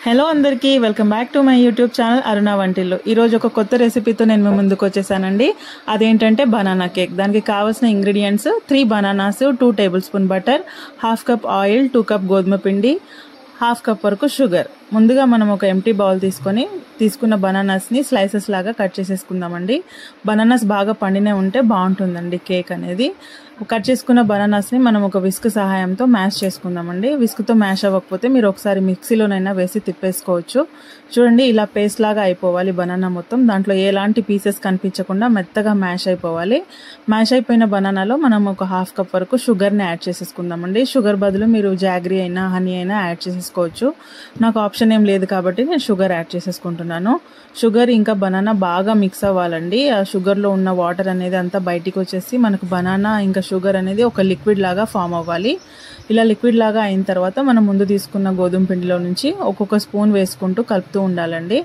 Hello అందరికీ welcome back to my YouTube channel Aruna Vantillu. ఈరోజు ఒక కొత్త రెసిపీతో నేను మీ ముందుకు వచ్చేసానండి. అదేంటంటే బనానా కేక్. దానికి కావాల్సిన ingredients 3 bananas, 2 table spoon butter, 1/2 cup oil, 2 cup గోధుమ పిండి, 1/2 కప్ వరకు షుగర్. ముందుగా మనం ఒక ఎంటీ బౌల్ తీసుకున్న బనానాస్ని స్లైసెస్ లాగా కట్ చేసేసుకుందామండి. బనానాస్ బాగా పండినే ఉంటే బాగుంటుందండి కేక్ అనేది. కట్ చేసుకున్న బనానాస్ని మనం ఒక విస్క్ సహాయంతో మ్యాష్ చేసుకుందామండి. విస్క్తో మ్యాష్ అవ్వకపోతే మీరు ఒకసారి మిక్సీలోనైనా వేసి తిప్పేసుకోవచ్చు. చూడండి, ఇలా పేస్ట్ లాగా అయిపోవాలి బనానా మొత్తం. దాంట్లో ఎలాంటి పీసెస్ కనిపించకుండా మెత్తగా మ్యాష్ అయిపోవాలి. మ్యాష్ అయిపోయిన బనానాలో మనం ఒక 1/2 కప్ వరకు షుగర్ని యాడ్ చేసేసుకుందామండి. షుగర్ బదులు మీరు జాగ్రీ అయినా హనీ అయినా యాడ్ చేసేసుకోవచ్చు. నాకు ఆప్షన్ ఏం లేదు కాబట్టి నేను షుగర్ యాడ్ చేసేసుకుంటున్నాను. షుగర్ ఇంకా బనానా బాగా మిక్స్ అవ్వాలండి. ఆ షుగర్లో ఉన్న వాటర్ అనేది అంతా బయటికి వచ్చేసి మనకు బనానా ఇంకా షుగర్ అనేది ఒక లిక్విడ్ లాగా ఫామ్ అవ్వాలి. ఇలా లిక్విడ్ లాగా అయిన తర్వాత మనం ముందు తీసుకున్న గోధుమ పిండిలో నుంచి ఒక్కొక్క స్పూన్ వేసుకుంటూ కలుపుతూ ఉండాలండి.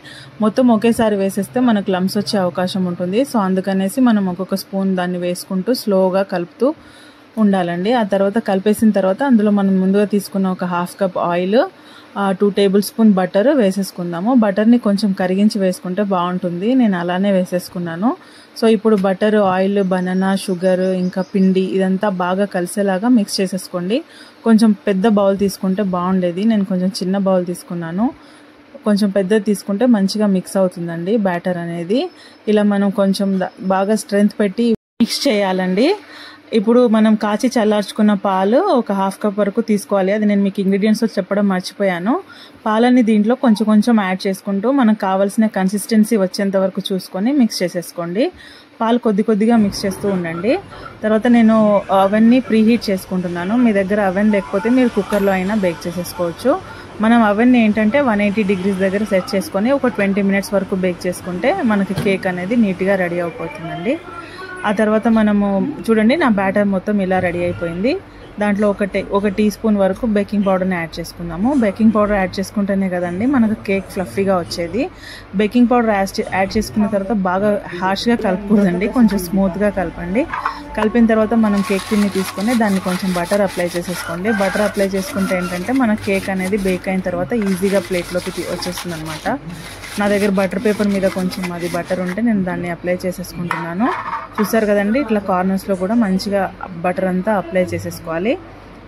మొత్తం ఒకేసారి వేసేస్తే మనకు లమ్స్ వచ్చే అవకాశం ఉంటుంది. సో అందుకనేసి మనం ఒక్కొక్క స్పూన్ దాన్ని వేసుకుంటూ స్లోగా కలుపుతూ ఉండాలండి. ఆ తర్వాత కలిపేసిన తర్వాత అందులో మనం ముందుగా తీసుకున్న ఒక 1/2 cup oil, 2 table spoon butter వేసేసుకుందాము. బటర్ని కొంచెం కరిగించి వేసుకుంటే బాగుంటుంది. నేను అలానే వేసేసుకున్నాను. సో ఇప్పుడు బటర్, ఆయిల్, బనానా, షుగర్ ఇంకా పిండి ఇదంతా బాగా కలిసేలాగా మిక్స్ చేసేసుకోండి. కొంచెం పెద్ద బౌల్ తీసుకుంటే బాగుండేది. నేను కొంచెం చిన్న బౌల్ తీసుకున్నాను. కొంచెం పెద్దది తీసుకుంటే మంచిగా మిక్స్ అవుతుందండి బ్యాటర్ అనేది. ఇలా మనం కొంచెం బాగా స్ట్రెంత్ పెట్టి మిక్స్ చేయాలండి. ఇప్పుడు మనం కాచి చల్లార్చుకున్న పాలు ఒక 1/2 కప్ వరకు తీసుకోవాలి. అది నేను మీకు ఇంగ్రీడియంట్స్ చెప్పడం మర్చిపోయాను. పాలని దీంట్లో కొంచెం కొంచెం యాడ్ చేసుకుంటూ మనకు కావాల్సిన కన్సిస్టెన్సీ వచ్చేంత వరకు చూసుకొని మిక్స్ చేసేసుకోండి. పాలు కొద్దిగా మిక్స్ చేస్తూ ఉండండి. తర్వాత నేను అవన్నీ ప్రీహీట్ చేసుకుంటున్నాను. మీ దగ్గర అవెన్ లేకపోతే మీరు కుక్కర్లో అయినా బేక్ చేసేసుకోవచ్చు. మనం అవెన్ ఏంటంటే 180 డిగ్రీస్ దగ్గర సెట్ చేసుకొని ఒక 20 మినిట్స్ వరకు బేక్ చేసుకుంటే మనకి కేక్ అనేది నీట్గా రెడీ అయిపోతుందండి. ఆ తర్వాత మనము చూడండి, నా బ్యాటర్ మొత్తం ఇలా రెడీ అయిపోయింది. దాంట్లో ఒక టీ స్పూన్ వరకు బేకింగ్ పౌడర్ని యాడ్ చేసుకుందాము. బేకింగ్ పౌడర్ యాడ్ చేసుకుంటేనే కదండి మనకు కేక్ ఫ్లఫీగా వచ్చేది. బేకింగ్ పౌడర్ యాడ్ చేసుకున్న తర్వాత బాగా హార్ష్గా కలుపుకూడదండి, కొంచెం స్మూత్గా కలపండి. కలిపిన తర్వాత మనం కేక్ టిన్ని తీసుకొని దాన్ని కొంచెం బటర్ అప్లై చేసేసుకోండి. బటర్ అప్లై చేసుకుంటే ఏంటంటే మన కేక్ అనేది బేక్ అయిన తర్వాత ఈజీగా ప్లేట్లోకి వచ్చేస్తుంది అనమాట. నా దగ్గర బటర్ పేపర్ మీద కొంచెం అది బటర్ ఉంటే నేను దాన్ని అప్లై చేసేసుకుంటున్నాను. చూసారు కదండి, ఇట్లా కార్నర్స్లో కూడా మంచిగా బటర్ అంతా అప్లై చేసేసుకోవాలి.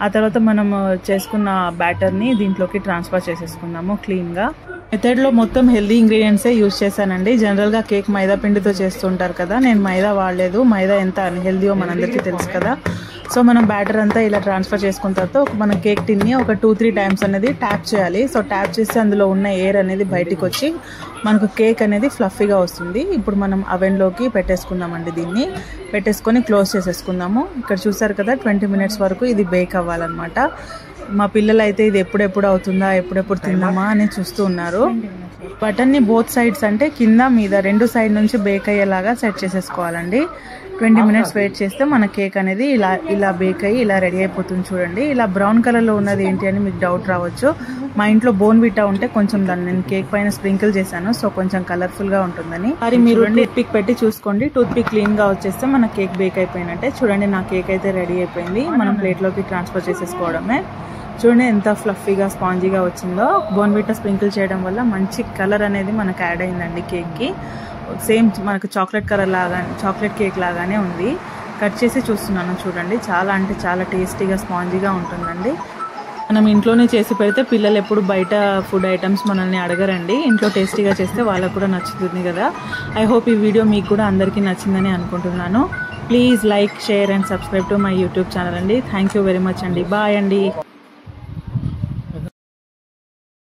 ఆ తర్వాత మనం చేసుకున్న బ్యాటర్ని దీంట్లోకి ట్రాన్స్ఫర్ చేసేసుకుందాము క్లీన్గా. మెథడ్లో మొత్తం హెల్దీ ఇంగ్రీడియంట్సే యూజ్ చేశానండి. జనరల్గా కేక్ మైదా పిండితో చేస్తుంటారు కదా, నేను మైదా వాడలేదు. మైదా ఎంత అన్హెల్దీయో మనందరికీ తెలుసు కదా. సో మనం బ్యాటర్ అంతా ఇలా ట్రాన్స్ఫర్ చేసుకున్న తర్వాత మన కేక్ టిన్ని ఒక 2-3 టైమ్స్ అనేది ట్యాప్ చేయాలి. సో ట్యాప్ చేస్తే అందులో ఉన్న ఎయిర్ అనేది బయటికి వచ్చి మనకు కేక్ అనేది ఫ్లఫీగా వస్తుంది. ఇప్పుడు మనం అవెన్లోకి పెట్టేసుకుందామండి. దీన్ని పెట్టేసుకొని క్లోజ్ చేసేసుకుందాము. ఇక్కడ చూసారు కదా, 20 మినిట్స్ వరకు ఇది బేక్ అవ్వాలన్నమాట. మా పిల్లలు అయితే ఇది ఎప్పుడెప్పుడు అవుతుందా, ఎప్పుడెప్పుడు తిందామా అని చూస్తూ ఉన్నారు. బటన్ని బోత్ సైడ్స్ అంటే కింద మీద 2 సైడ్ నుంచి బేక్ అయ్యేలాగా సెట్ చేసేసుకోవాలండి. 20 మినిట్స్ వెయిట్ చేస్తే మన కేక్ అనేది ఇలా బేక్ అయ్యి ఇలా రెడీ అయిపోతుంది. చూడండి, ఇలా బ్రౌన్ కలర్లో ఉన్నది ఏంటి అని మీకు డౌట్ రావచ్చు. మా ఇంట్లో బోర్న్విటా ఉంటే కొంచెం దాన్ని నేను కేక్ పైన స్ప్రింకిల్ చేశాను. సో కొంచెం కలర్ఫుల్గా ఉంటుందని. మరి మీరు టూత్ పిక్ పెట్టి చూసుకోండి. టూత్ పిక్ క్లీన్గా వచ్చేస్తే మన కేక్ బేక్ అయిపోయినట్టే. చూడండి, నా కేక్ అయితే రెడీ అయిపోయింది. మనం ప్లేట్లోకి ట్రాన్స్ఫర్ చేసేసుకోవడమే. చూడండి ఎంత ఫ్లఫీగా స్పాంజీగా వచ్చిందో. బోర్న్విటా స్ప్రింకిల్ చేయడం వల్ల మంచి కలర్ అనేది మనకు యాడ్ అయిందండి కేక్కి. సేమ్ మనకు చాక్లెట్ కేక్ లాగానే ఉంది. కట్ చేసి చూస్తున్నాను చూడండి, చాలా అంటే చాలా టేస్టీగా స్పాంజీగా ఉంటుందండి. మనం ఇంట్లోనే చేసి పెడితే పిల్లలు ఎప్పుడు బయట ఫుడ్ ఐటమ్స్ మనల్ని అడగరండి. ఇంట్లో టేస్టీగా చేస్తే వాళ్ళకు కూడా నచ్చుతుంది కదా. ఐ హోప్ ఈ వీడియో మీకు కూడా అందరికీ నచ్చిందని అనుకుంటున్నాను. Please like, share and subscribe to my YouTube channel అండి. థ్యాంక్ యూ వెరీ మచ్ అండి. బాయ్ అండి.